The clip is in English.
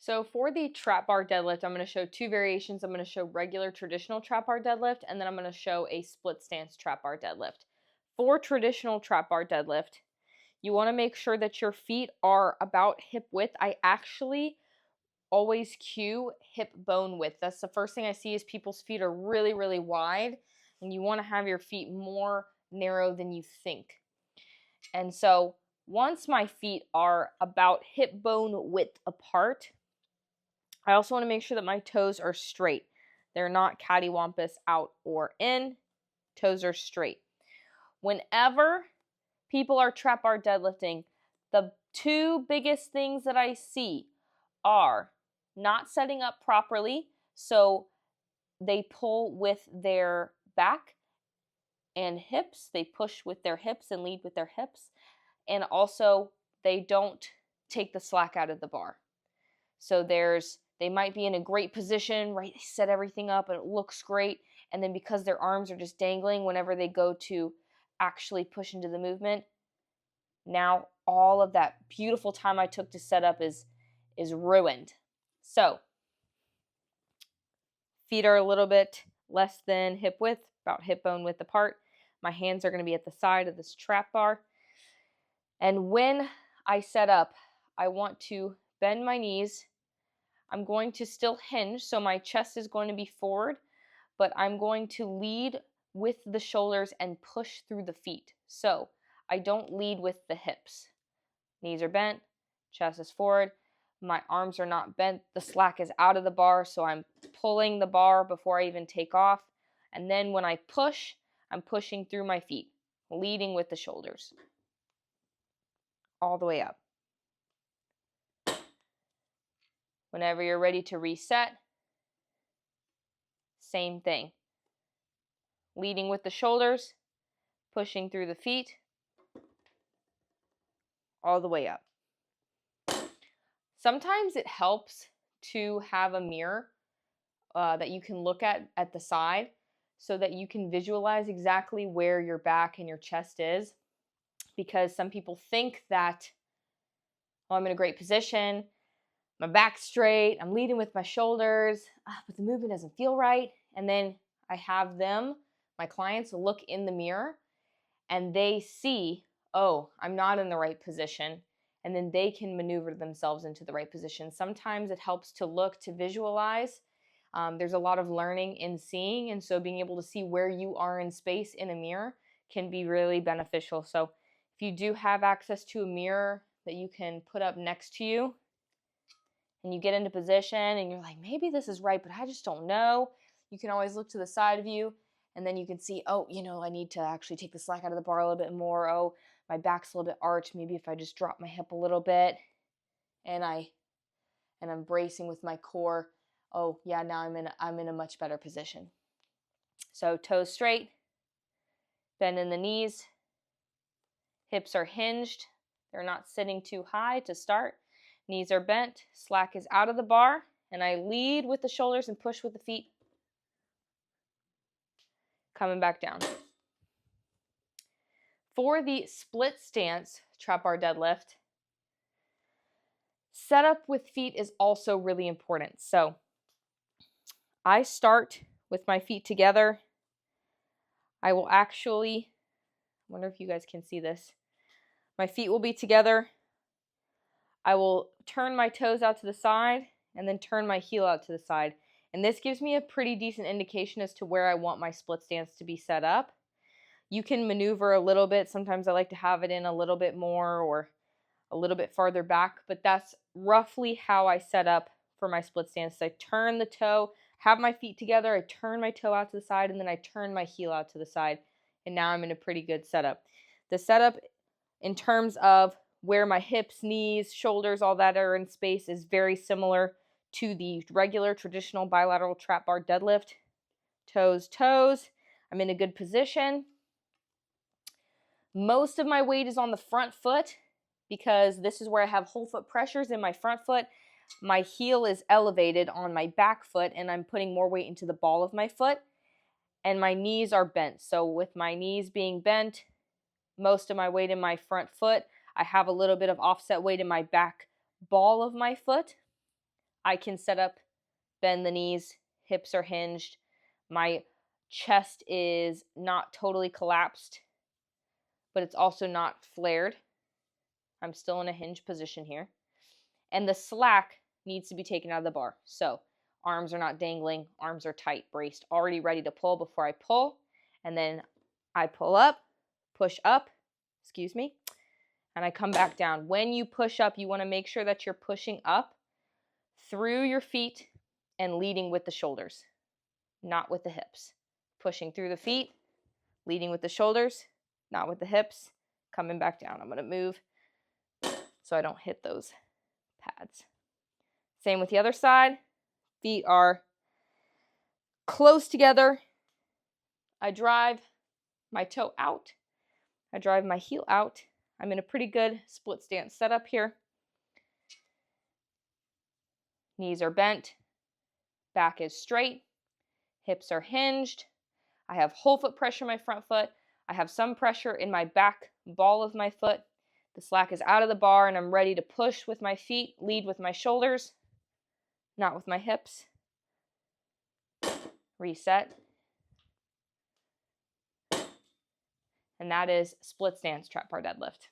So for the trap bar deadlift, I'm going to show two variations. I'm going to show regular traditional trap bar deadlift, and then I'm going to show a split stance trap bar deadlift. For traditional trap bar deadlift, you want to make sure that your feet are about hip width. I actually always cue hip bone width. That's the first thing I see is people's feet are really, really wide, and you want to have your feet more narrow than you think. And so once my feet are about hip bone width apart, I also want to make sure that my toes are straight. They're not cattywampus out or in. Toes are straight. Whenever people are trap bar deadlifting, the two biggest things that I see are not setting up properly, so they pull with their back and hips. They push with their hips and lead with their hips. And also, they don't take the slack out of the bar. So they might be in a great position, right? They set everything up and it looks great. And then because their arms are just dangling whenever they go to actually push into the movement, now all of that beautiful time I took to set up is ruined. So feet are a little bit less than hip width, about hip bone width apart. My hands are going to be at the side of this trap bar. And when I set up, I want to bend my knees. I'm going to still hinge, so my chest is going to be forward, but I'm going to lead with the shoulders and push through the feet. So I don't lead with the hips. Knees are bent, chest is forward, my arms are not bent, the slack is out of the bar, so I'm pulling the bar before I even take off. And then when I push, I'm pushing through my feet, leading with the shoulders, all the way up. Whenever you're ready to reset, same thing. Leading with the shoulders, pushing through the feet, all the way up. Sometimes it helps to have a mirror that you can look at the side so that you can visualize exactly where your back and your chest is, because some people think that, oh, I'm in a great position, my back's straight, I'm leading with my shoulders, but the movement doesn't feel right. And then I have them, my clients, look in the mirror and they see, oh, I'm not in the right position. And then they can maneuver themselves into the right position. Sometimes it helps to look, to visualize. There's a lot of learning in seeing, and so being able to see where you are in space in a mirror can be really beneficial. So if you do have access to a mirror that you can put up next to you, and you get into position and you're like, maybe this is right, but I just don't know, you can always look to the side of you, and then you can see, oh, I need to actually take the slack out of the bar a little bit more. Oh, my back's a little bit arched. Maybe if I just drop my hip a little bit and I'm bracing with my core, oh yeah, now I'm in a much better position. So toes straight, bend in the knees, hips are hinged. They're not sitting too high to start. Knees are bent, slack is out of the bar, and I lead with the shoulders and push with the feet. Coming back down. For the split stance trap bar deadlift, setup with feet is also really important. So I start with my feet together. I will actually, I wonder if you guys can see this. My feet will be together. I will turn my toes out to the side and then turn my heel out to the side. And this gives me a pretty decent indication as to where I want my split stance to be set up. You can maneuver a little bit. Sometimes I like to have it in a little bit more or a little bit farther back, but that's roughly how I set up for my split stance. I turn the toe, have my feet together, I turn my toe out to the side, and then I turn my heel out to the side, and now I'm in a pretty good setup. The setup in terms of where my hips, knees, shoulders, all that are in space is very similar to the regular traditional bilateral trap bar deadlift. Toes, toes. I'm in a good position. Most of my weight is on the front foot because this is where I have whole foot pressures in my front foot. My heel is elevated on my back foot and I'm putting more weight into the ball of my foot, and my knees are bent. So with my knees being bent, most of my weight in my front foot, I have a little bit of offset weight in my back ball of my foot. I can set up, bend the knees, hips are hinged. My chest is not totally collapsed, but it's also not flared. I'm still in a hinge position here. And the slack needs to be taken out of the bar. So arms are not dangling, arms are tight, braced, already ready to pull before I pull. And then I pull up, push up, and I come back down. When you push up, you want to make sure that you're pushing up through your feet and leading with the shoulders, not with the hips. Pushing through the feet, leading with the shoulders, not with the hips, coming back down. I'm going to move so I don't hit those pads. Same with the other side. Feet are close together. I drive my toe out. I drive my heel out. I'm in a pretty good split stance setup here. Knees are bent. Back is straight. Hips are hinged. I have whole foot pressure in my front foot. I have some pressure in my back ball of my foot. The slack is out of the bar and I'm ready to push with my feet, lead with my shoulders, not with my hips. Reset. And that is split stance trap bar deadlift.